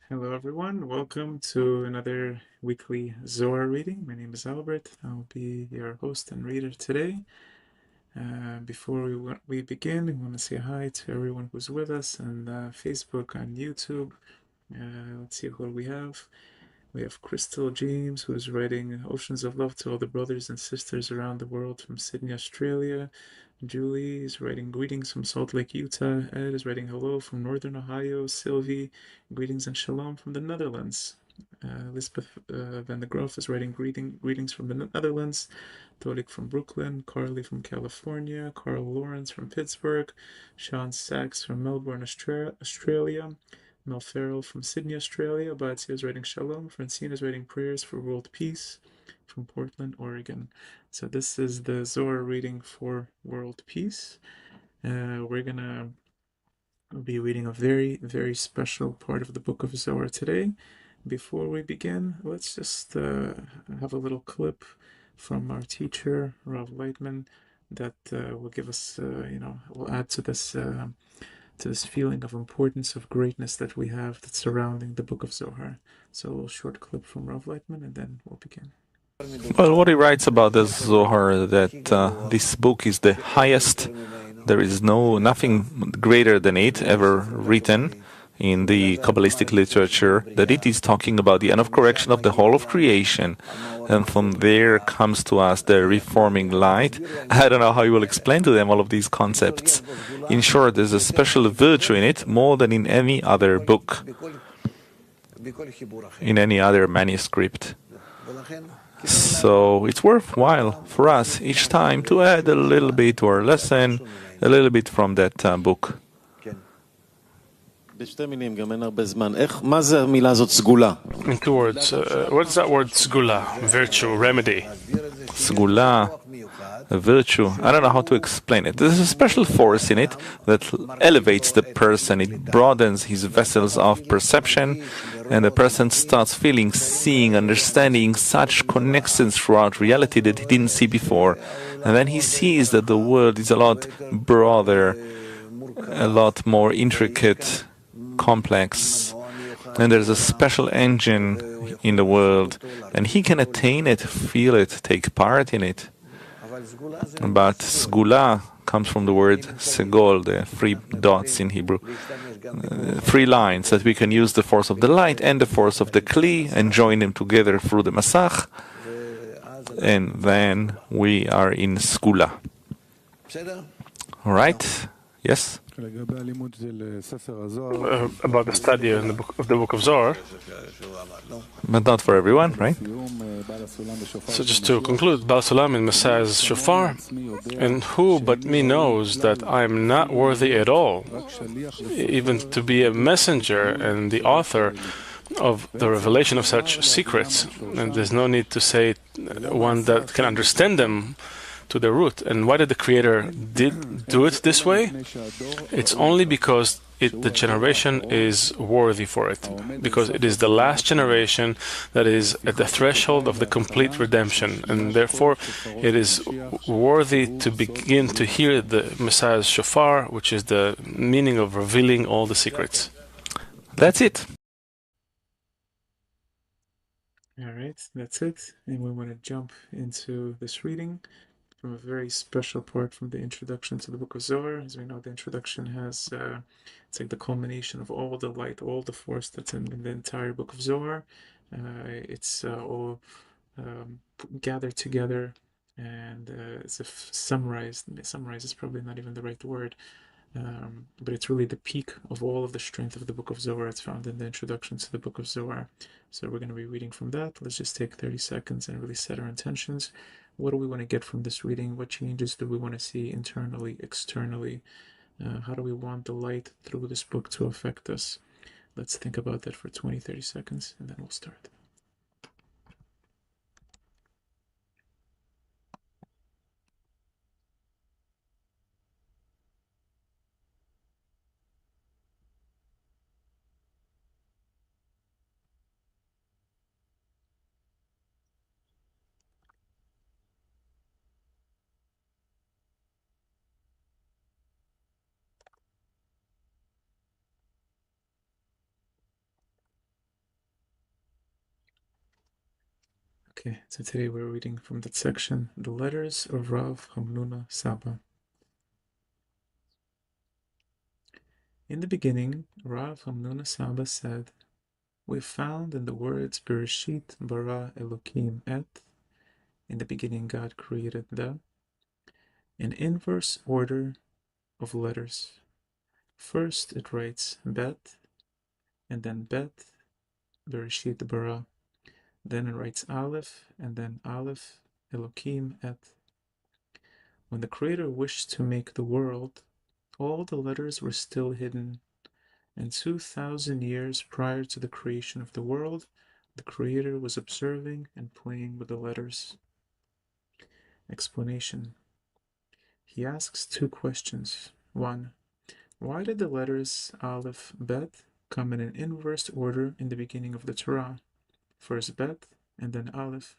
Hello everyone, welcome to another weekly Zohar reading. My name is Albert. I'll be your host and reader today. Before we begin, we want to say hi to everyone who's with us on Facebook, on YouTube. Let's see who we have. We have Crystal James, who's writing Oceans of Love to all the brothers and sisters around the world from Sydney, Australia. Julie is writing greetings from Salt Lake, Utah. Ed is writing hello from Northern Ohio. Sylvie, greetings and shalom from the Netherlands. Elizabeth van der Graaf is writing greetings from the Netherlands. Tolik from Brooklyn. Carly from California. Carl Lawrence from Pittsburgh. Sean Sachs from Melbourne, Australia. Mel Farrell from Sydney, Australia. Batsia is writing shalom. Francine is writing prayers for world peace from Portland, Oregon. So this is the Zohar reading for world peace. We're gonna be reading a very, very special part of the Book of Zohar today. Before we begin, let's just have a little clip from our teacher, Rav Laitman, that will give us, will add to this feeling of importance, of greatness that we have that's surrounding the Book of Zohar. So a little short clip from Rav Laitman, and then we'll begin. Well, what he writes about the Zohar, that this book is the highest. There is nothing greater than it ever written in the Kabbalistic literature, that it is talking about the end of correction of the whole of creation. And from there comes to us the reforming light. I don't know how you will explain to them all of these concepts. In short, there's a special virtue in it, more than in any other book, in any other manuscript. So it's worthwhile for us each time to add a little bit to our lesson, a little bit from that book. In 2 words, what's that word sgula? Virtue, remedy. Sgula, a virtue. I don't know how to explain it. There's a special force in it that elevates the person. It broadens his vessels of perception, and the person starts feeling, seeing, understanding such connections throughout reality that he didn't see before. And then he sees that the world is a lot broader, a lot more intricate, complex, and there's a special engine in the world, and he can attain it, feel it, take part in it. But sgula comes from the word segol, the 3 dots in Hebrew, 3 lines that we can use the force of the light and the force of the kli and join them together through the masach, and then we are in sgula. All right? Yes? About the study of the Book of Zohar. But not for everyone, right? So just to conclude, Baal Sulam in Messiah's shofar, and who but me knows that I am not worthy at all, even to be a messenger and the author of the revelation of such secrets. And there's no need to say one that can understand them to the root. And why did the Creator do it this way? It's only because the generation is worthy for it, because it is the last generation that is at the threshold of the complete redemption, and therefore it is worthy to begin to hear the Messiah's shofar, which is the meaning of revealing all the secrets. That's it. All right, that's it. And we want to jump into this reading from a very special part from the introduction to the Book of Zohar. As we know, the introduction has, it's like the culmination of all the light, all the force that's in the entire Book of Zohar. It's all gathered together and it's a summarized. Summarize is probably not even the right word, but it's really the peak of all of the strength of the Book of Zohar. It's found in the introduction to the Book of Zohar. So we're going to be reading from that. Let's just take 30 seconds and really set our intentions. What do we want to get from this reading? What changes do we want to see internally, externally? How do we want the light through this book to affect us? Let's think about that for 20, 30 seconds, and then we'll start. Okay, so today we're reading from that section, The Letters of Rav Hamnuna Saba. In the beginning, Rav Hamnuna Saba said, we found in the words Bereshit bara Elokim et, in the beginning God created an inverse order of letters. First it writes Bet, and then Bet, Bereshit bara. Then it writes Aleph, and then Aleph, Elokim et. When the Creator wished to make the world, all the letters were still hidden, and 2,000 years prior to the creation of the world, the Creator was observing and playing with the letters. Explanation. He asks two questions. 1. Why did the letters Aleph, Bet come in an inverse order in the beginning of the Torah? First Bet, and then Aleph.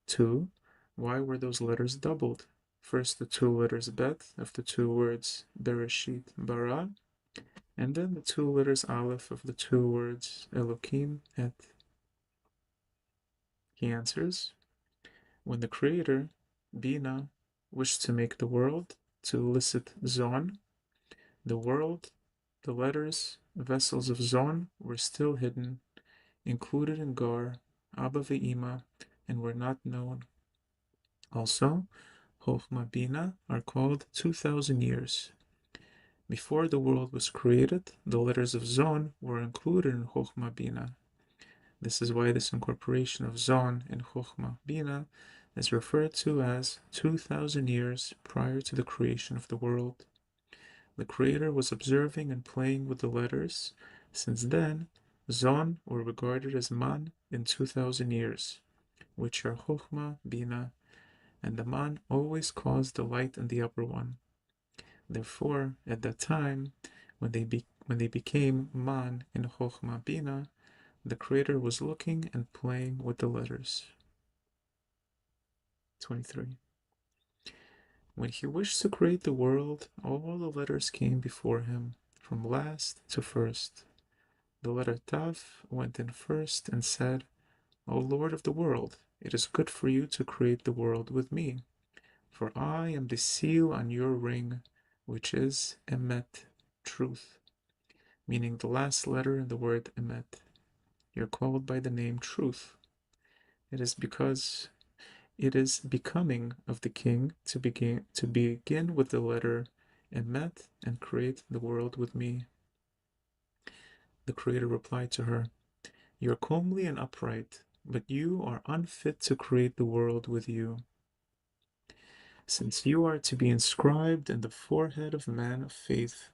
2. Why were those letters doubled? First the two letters Bet of the two words Bereshit bara, and then the two letters Aleph of the two words Elokim et. He answers, when the Creator, Bina, wished to make the world, to elicit Zon, the world, the letters, vessels of Zon were still hidden, included in Gar, Abba Ve'ima, and were not known. Also, Chochmah Bina are called 2,000 years. Before the world was created, the letters of Zon were included in Chochmah Bina. This is why this incorporation of Zon in Chochmah Bina is referred to as 2,000 years prior to the creation of the world. The Creator was observing and playing with the letters. Since then, Zon were regarded as Man in 2,000 years, which are Chochmah Bina, and the Man always caused the light in the upper one. Therefore, at that time, when they became Man in Chochmah Bina, the Creator was looking and playing with the letters. 23. When he wished to create the world, all the letters came before him, from last to first. The letter Tav went in first and said, O Lord of the world, it is good for you to create the world with me, for I am the seal on your ring, which is Emet, truth, meaning the last letter in the word Emet. You're called by the name Truth. It is because it is becoming of the king to begin with the letter Emet and create the world with me. The Creator replied to her, You are comely and upright, but you are unfit to create the world with you. Since you are to be inscribed in the forehead of man of faith,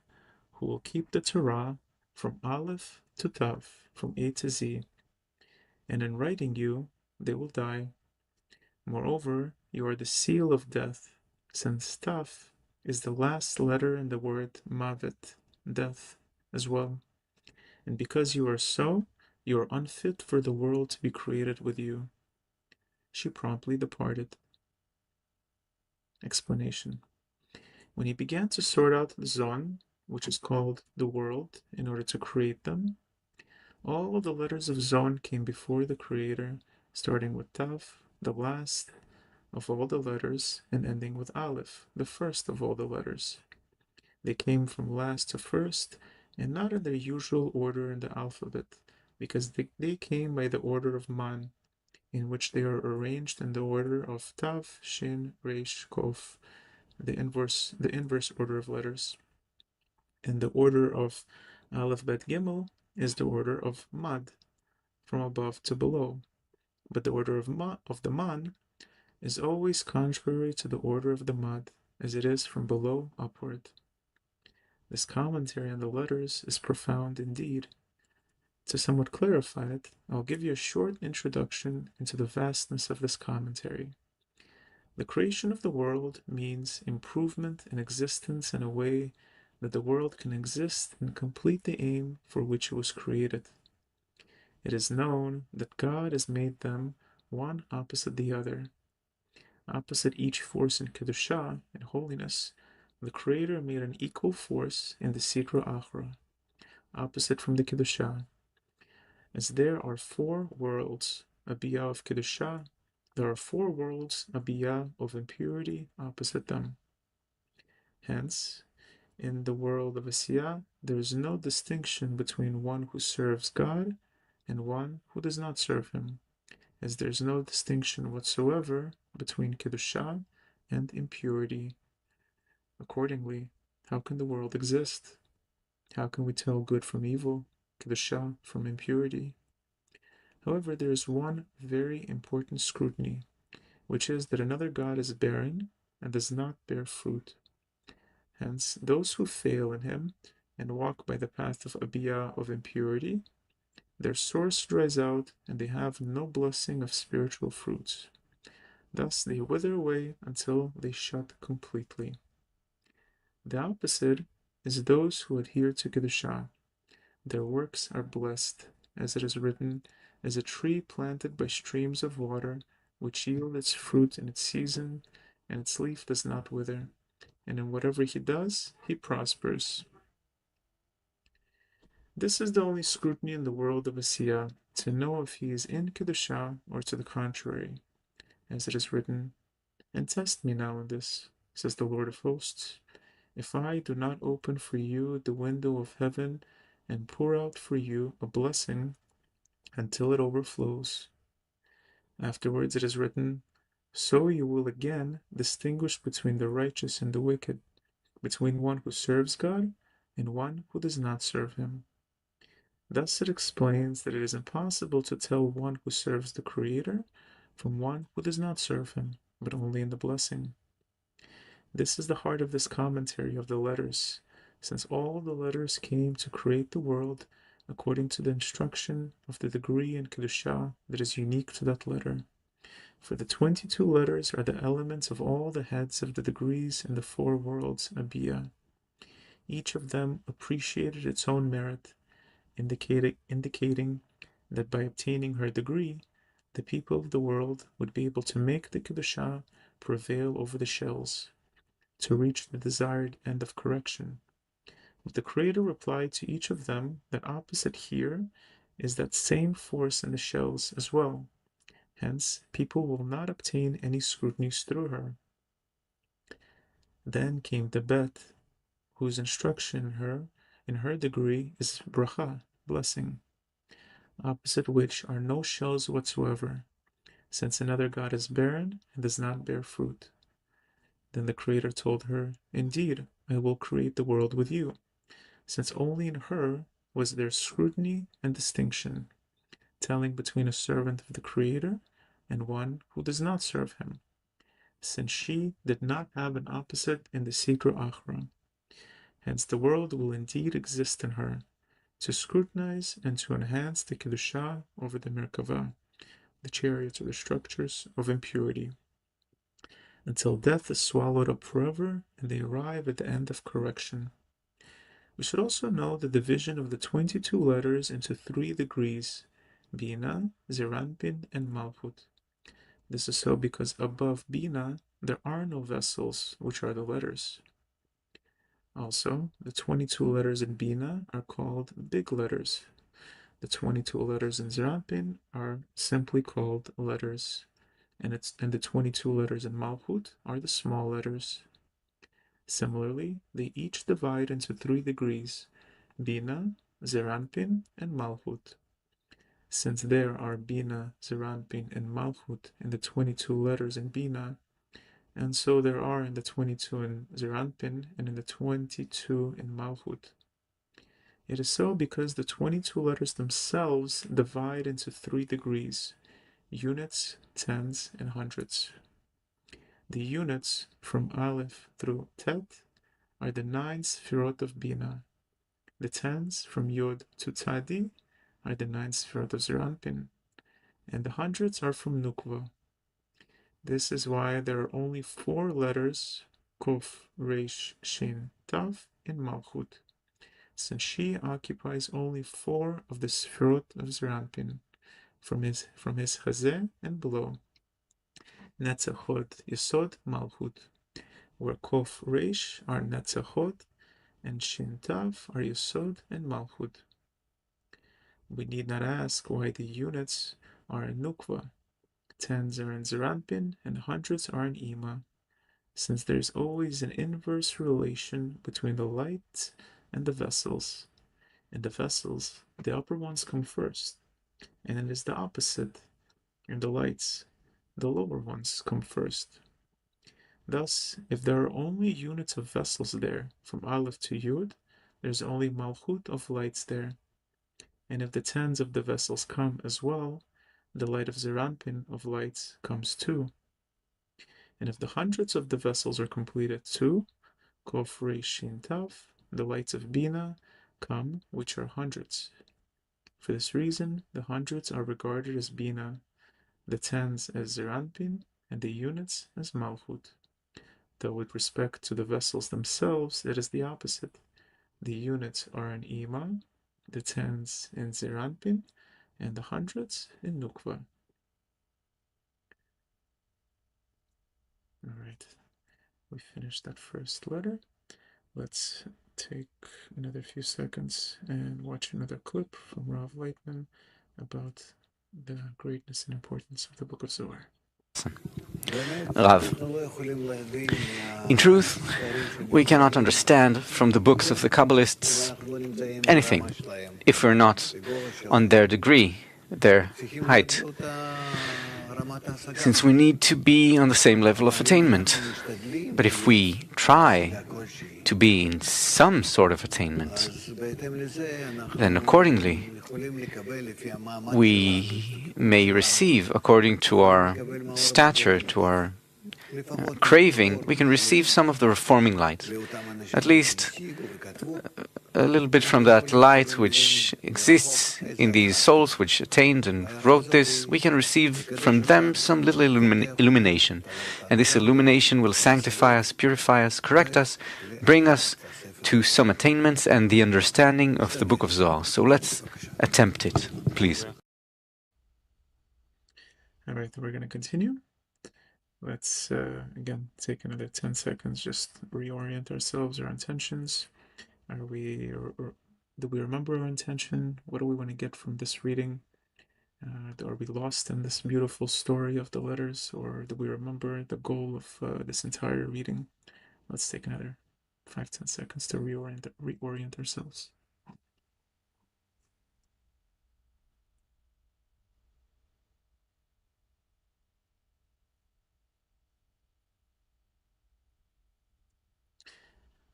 who will keep the Torah from Aleph to Tav, from A to Z, and in writing you, they will die. Moreover, you are the seal of death, since Tav is the last letter in the word Mavet, death, as well. And because you are so, you are unfit for the world to be created with you. She promptly departed. Explanation. When he began to sort out the Zon, which is called the world, in order to create them, all of the letters of Zon came before the Creator, starting with Tav, the last of all the letters, and ending with Aleph, the first of all the letters. They came from last to first, and not in their usual order in the alphabet, because they came by the order of Man, in which they are arranged in the order of Tav, Shin, Resh, Kof, the inverse order of letters. And the order of Aleph, Bet, Gimel is the order of Mad, from above to below. But the order of the Man is always contrary to the order of the Mad, as it is from below upward. This commentary on the letters is profound indeed. To somewhat clarify it, I'll give you a short introduction into the vastness of this commentary. The creation of the world means improvement in existence in a way that the world can exist and complete the aim for which it was created. It is known that God has made them one opposite the other. Opposite each force in Kedushah, in holiness, the Creator made an equal force in the Sitra Achra, opposite from the Kedushah. As there are four worlds, a Biyah of Kedushah, there are four worlds, a Biyah of impurity, opposite them. Hence, in the world of Asiyah, there is no distinction between one who serves God and one who does not serve Him, as there is no distinction whatsoever between Kedushah and impurity. Accordingly, how can the world exist? How can we tell good from evil, Kedushah from impurity? However, there is one very important scrutiny, which is that another God is barren and does not bear fruit. Hence, those who fail in him and walk by the path of Abiyah of impurity, their source dries out and they have no blessing of spiritual fruits. Thus, they wither away until they shut completely. The opposite is those who adhere to Kedushah. Their works are blessed, as it is written, as a tree planted by streams of water, which yield its fruit in its season, and its leaf does not wither, and in whatever he does, he prospers. This is the only scrutiny in the world of Asiyah, to know if he is in Kedushah or to the contrary, as it is written, and test me now in this, says the Lord of hosts, if I do not open for you the window of heaven and pour out for you a blessing until it overflows. Afterwards it is written, so you will again distinguish between the righteous and the wicked, between one who serves God and one who does not serve him. Thus it explains that it is impossible to tell one who serves the Creator from one who does not serve him, but only in the blessing. This is the heart of this commentary of the letters, since all the letters came to create the world according to the instruction of the degree in Kedushah that is unique to that letter. For the 22 letters are the elements of all the heads of the degrees in the four worlds, Abiyah. Each of them appreciated its own merit, indicating that by obtaining her degree, the people of the world would be able to make the Kedushah prevail over the shells, to reach the desired end of correction. But the Creator replied to each of them that opposite here is that same force in the shells as well. Hence, people will not obtain any scrutinies through her. Then came the Bet, whose instruction in her degree is bracha, blessing, opposite which are no shells whatsoever, since another God is barren and does not bear fruit. Then the Creator told her, indeed, I will create the world with you, since only in her was there scrutiny and distinction, telling between a servant of the Creator and one who does not serve him, since she did not have an opposite in the Sitra Achra. Hence the world will indeed exist in her, to scrutinize and to enhance the Kedushah over the Merkavah, the chariots or the structures of impurity, until death is swallowed up forever and they arrive at the end of correction. We should also know the division of the 22 letters into 3 degrees, Bina, Zeranpin, and Malchut. This is so because above Bina there are no vessels, which are the letters. Also, the 22 letters in Bina are called big letters. The 22 letters in Zeranpin are simply called letters, and the 22 letters in Malchut are the small letters. Similarly, they each divide into 3 degrees, Bina, Zeranpin, and Malchut. since there are Bina, Zeranpin, and Malchut in the 22 letters in Bina, and so there are in the 22 in Zeranpin and in the 22 in Malchut. It is so because the 22 letters themselves divide into 3 degrees: units, tens, and hundreds. The units from Aleph through Tet are the 9 Sfirot of Bina. The tens from Yod to Tzadi are the 9 Sfirot of Zeranpin, and the hundreds are from Nukva. This is why there are only 4 letters, Kof, Resh, Shin, Tav, in Malchut, since she occupies only 4 of the Sfirot of Zeranpin, from his Chazeh and below. Netzachot, Yesod, Malchut, where Kof, Resh are Netzachot, and Shin, Tav are Yesod and Malchut. We need not ask why the units are in Nukva, tens are in Zeranpin, and hundreds are in Ima, since there is always an inverse relation between the light and the vessels. In the vessels, the upper ones come first, and it is the opposite. In the lights, the lower ones come first. Thus, if there are only units of vessels there, from Aleph to Yud, there's only Malchut of lights there. And if the tens of the vessels come as well, the light of Zeranpin of lights comes too. And if the hundreds of the vessels are completed too, Kof Rei Shin Tav, the lights of Bina come, which are hundreds. For this reason, the hundreds are regarded as Bina, the tens as Zeranpin, and the units as Malchut. Though with respect to the vessels themselves, it is the opposite. The units are in Ima, the tens in Zeranpin, and the hundreds in Nukva. All right, we finished that first letter. Let's take another few seconds and watch another clip from Rav Laitman about the greatness and importance of the Book of Zohar. Rav, in truth, we cannot understand from the books of the Kabbalists anything if we're not on their degree, their height, since we need to be on the same level of attainment. But if we try to be in some sort of attainment, then accordingly we may receive, according to our stature, to our craving, we can receive some of the reforming light, at least a little bit from that light which exists in these souls which attained and wrote this. We can receive from them some little illumination, and this illumination will sanctify us, purify us, correct us, bring us to some attainments and the understanding of the Book of Zohar. So let's attempt it, please. All right, we're going to continue. Let's again take another 10 seconds, just reorient ourselves, our intentions. Are we, or do we remember our intention? What do we want to get from this reading? Are we lost in this beautiful story of the letters, or do we remember the goal of this entire reading? Let's take another 5-10 seconds to reorient ourselves.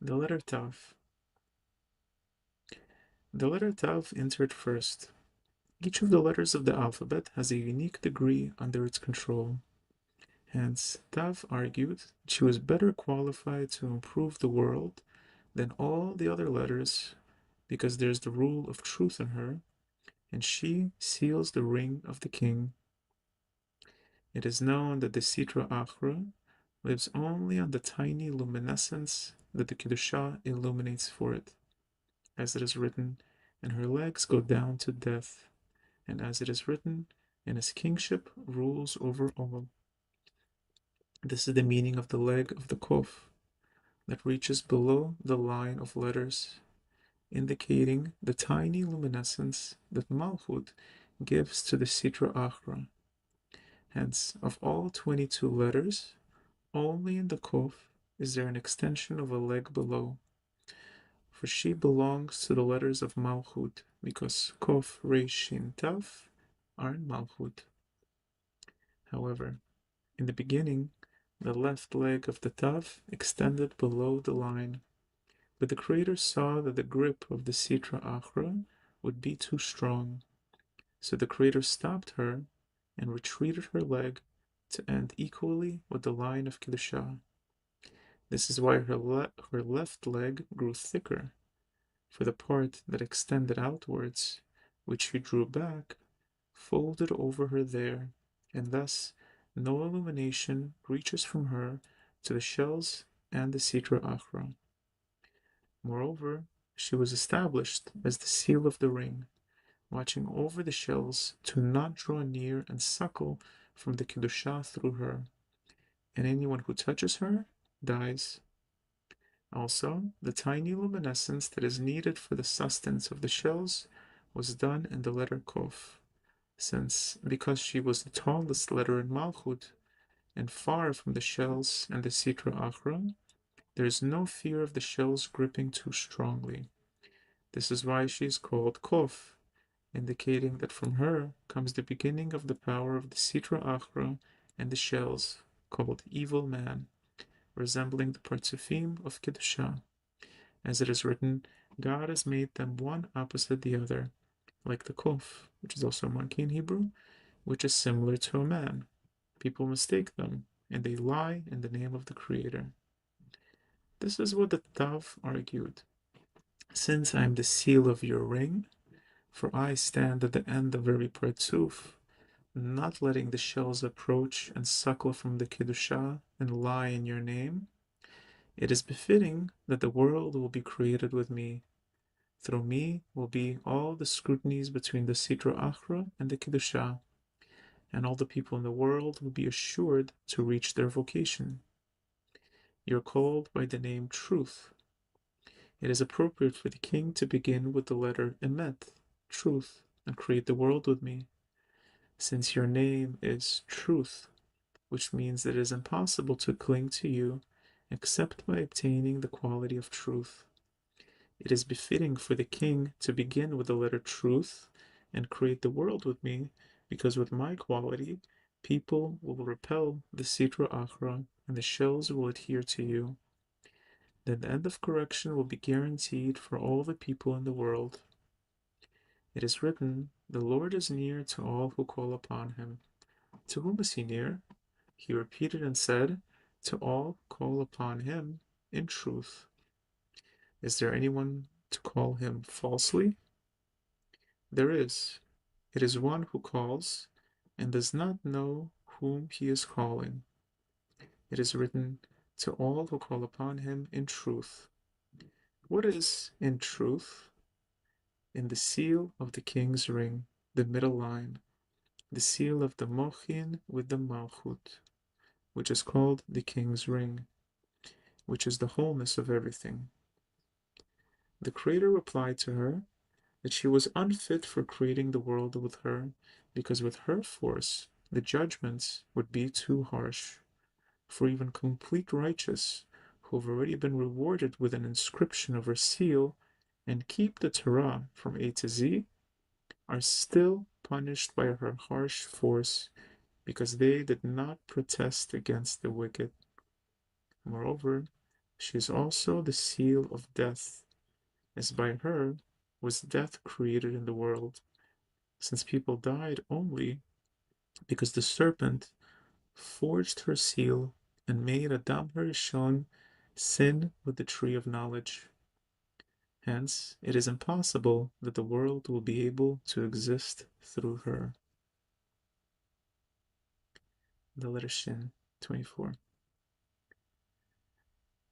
The letter Tav. The letter Tav entered first. Each of the letters of the alphabet has a unique degree under its control. Hence, Tav argued she was better qualified to improve the world than all the other letters because there's the rule of truth in her, and she seals the ring of the king. It is known that the Sitra Achra lives only on the tiny luminescence that the Kedusha illuminates for it. As it is written, and her legs go down to death, and as it is written, and his kingship rules over all. This is the meaning of the leg of the Kof that reaches below the line of letters, indicating the tiny luminescence that Malchut gives to the Sitra Achra. Hence, of all 22 letters, only in the Kof is there an extension of a leg below, for she belongs to the letters of Malchut, because Kof, Resh, Shin, Tav are in Malchut. However, in the beginning, the left leg of the Tav extended below the line, but the Creator saw that the grip of the Sitra Achra would be too strong, so the Creator stopped her and retreated her leg to end equally with the line of Kedusha. This is why her left leg grew thicker, for the part that extended outwards, which she drew back, folded over her there, and thus no illumination reaches from her to the shells and the Sitra Achra. Moreover, she was established as the seal of the ring, watching over the shells to not draw near and suckle from the Kedusha through her, and anyone who touches her dies. Also, the tiny luminescence that is needed for the sustenance of the shells was done in the letter Kof, since because she was the tallest letter in Malchut, and far from the shells and the Sitra Achra, there is no fear of the shells gripping too strongly. This is why she is called Kof, indicating that from her comes the beginning of the power of the Sitra Achra and the shells, called evil man, resembling the Partsufim of Kedusha. As it is written, God has made them one opposite the other, like the Kof, which is also a monkey in Hebrew, which is similar to a man. People mistake them, and they lie in the name of the Creator. This is what the Tav argued. Since I am the seal of your ring, for I stand at the end of every partsuf, not letting the shells approach and suckle from the Kedusha and lie in your name, it is befitting that the world will be created with me. Through me will be all the scrutinies between the Sitra Achra and the Kedusha, and all the people in the world will be assured to reach their vocation. You're called by the name Truth. It is appropriate for the king to begin with the letter Emet, Truth, and create the world with me, since your name is Truth, which means that it is impossible to cling to you except by obtaining the quality of truth. It is befitting for the king to begin with the letter Truth and create the world with me, because with my quality, people will repel the Sitra Achra and the shells will adhere to you. Then the end of correction will be guaranteed for all the people in the world. It is written, the Lord is near to all who call upon him. To whom is he near? He repeated and said, to all who call upon him in truth. Is there anyone to call him falsely? There is. It is one who calls and does not know whom he is calling. It is written, to all who call upon him in truth. What is in truth? In the seal of the king's ring, the middle line, the seal of the Mochin with the Malchut, which is called the king's ring, which is the wholeness of everything. The Creator replied to her that she was unfit for creating the world with her, because with her force the judgments would be too harsh. For even complete righteous, who have already been rewarded with an inscription of her seal and keep the Torah from A to Z, are still punished by her harsh force because they did not protest against the wicked. Moreover, she is also the seal of death, as by her was death created in the world, since people died only because the serpent forged her seal and made Adam Harishon sin with the tree of knowledge. Hence, it is impossible that the world will be able to exist through her. The letter Shin, 24.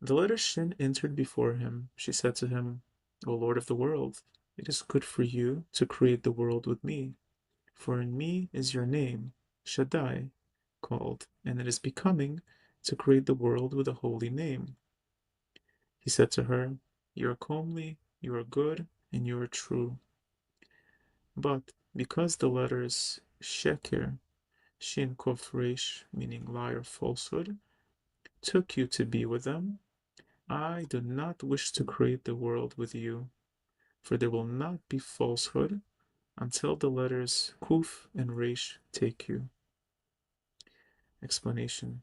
The letter Shin entered before him. She said to him, O Lord of the world, it is good for you to create the world with me, for in me is your name, Shaddai, called, and it is becoming to create the world with a holy name. He said to her, you are comely, you are good, and you are true. But because the letters Sheker, Shin Kof Resh, meaning lie or falsehood, took you to be with them, I do not wish to create the world with you, for there will not be falsehood. until the letters Kuf and Resh take you. Explanation.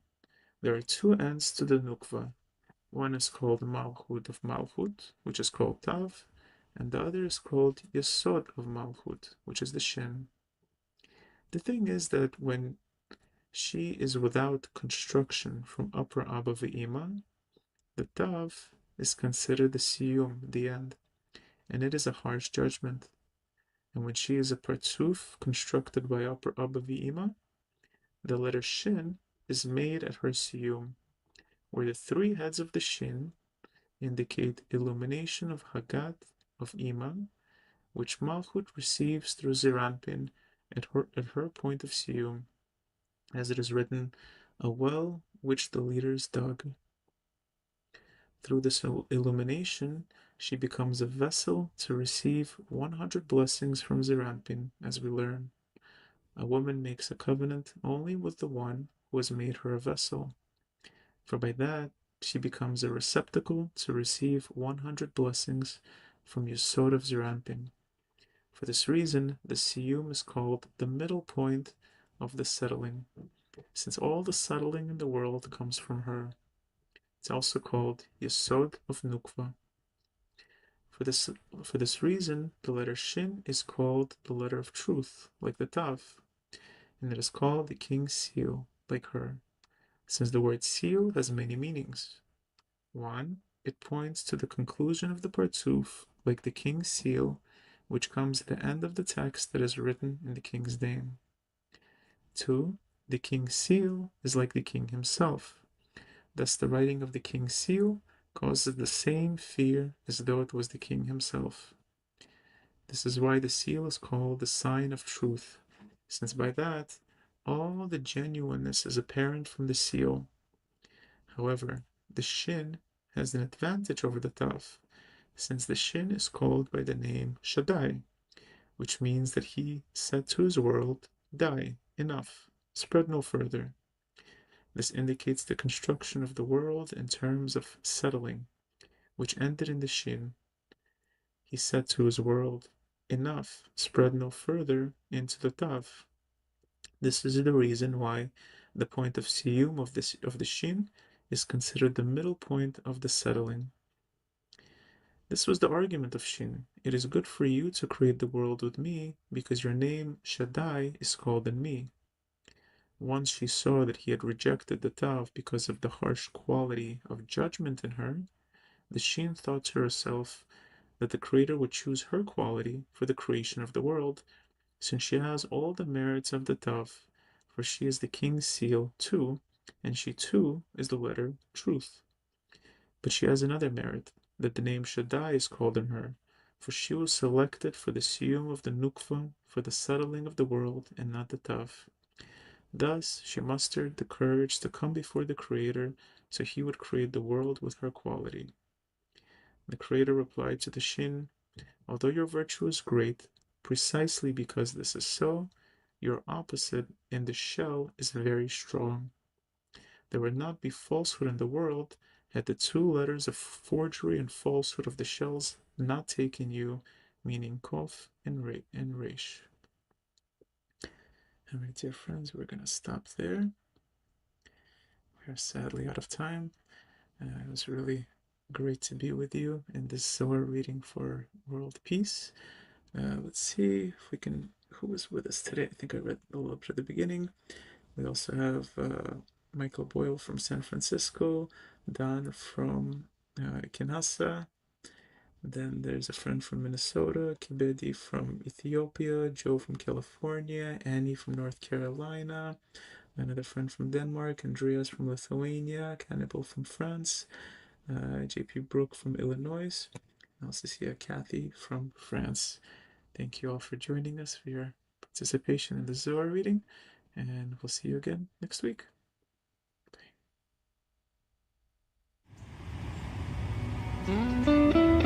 There are two ends to the Nukva. One is called Malchut of Malchut, which is called Tav, and the other is called Yesod of Malchut, which is the Shin. The thing is that when she is without construction from upper Abba Ve'ima, the Tav is considered the Siyum, the end, and it is a harsh judgment. And when she is a Partsuf constructed by upper Abba Ve'ima, the letter Shin is made at her Siyum, where the three heads of the Shin indicate illumination of Hagat of Iman, which Malchut receives through Zeranpin at her point of Siyum, as it is written, a well which the leaders dug. Through this illumination, she becomes a vessel to receive 100 blessings from Zeranpin, as we learn. A woman makes a covenant only with the one who has made her a vessel, for by that she becomes a receptacle to receive 100 blessings from Yesod of Zeranpin. For this reason, the Siyum is called the middle point of the settling, since all the settling in the world comes from her. It's also called Yesod of Nukva. For this reason, the letter Shin is called the letter of truth, like the Tav, and it is called the king's seal, like her, since the word seal has many meanings. One, it points to the conclusion of the Partsuf, like the king's seal, which comes at the end of the text that is written in the king's name. Two, the king's seal is like the king himself. Thus, the writing of the king's seal causes the same fear as though it was the king himself. This is why the seal is called the sign of truth, since by that all the genuineness is apparent from the seal. However, the Shin has an advantage over the Tav, since the Shin is called by the name Shaddai, which means that he said to his world, die, enough, spread no further. This indicates the construction of the world in terms of settling, which ended in the Shin. He said to his world, enough, spread no further, into the Tav. This is the reason why the point of Siyum of the Shin is considered the middle point of the settling. This was the argument of Shin. It is good for you to create the world with me, because your name, Shaddai, is called in me. Once she saw that he had rejected the Tav because of the harsh quality of judgment in her, the Shin thought to herself that the Creator would choose her quality for the creation of the world, since she has all the merits of the Tav, for she is the king's seal too, and she too is the letter truth. But she has another merit, that the name Shaddai is called in her, for she was selected for the siyum of the Nukva, for the settling of the world, and not the Tav. Thus, she mustered the courage to come before the Creator, so he would create the world with her quality. The Creator replied to the Shin, although your virtue is great, precisely because this is so, your opposite in the shell is very strong. There would not be falsehood in the world had the two letters of forgery and falsehood of the shells not taken you, meaning Kof and Resh. And my dear friends, we're going to stop there. We are sadly out of time. It was really great to be with you in this Zohar reading for world peace. Let's see if we can, who was with us today? I think I read a little up to the beginning. We also have Michael Boyle from San Francisco, Don from Kinshasa. Then there's a friend from Minnesota, Kibedi from Ethiopia, Joe from California, Annie from North Carolina, another friend from Denmark, Andreas from Lithuania, Cannibal from France, JP Brook from Illinois. I also see Kathy from France. Thank you all for joining us, for your participation in the Zohar reading, and we'll see you again next week. Bye.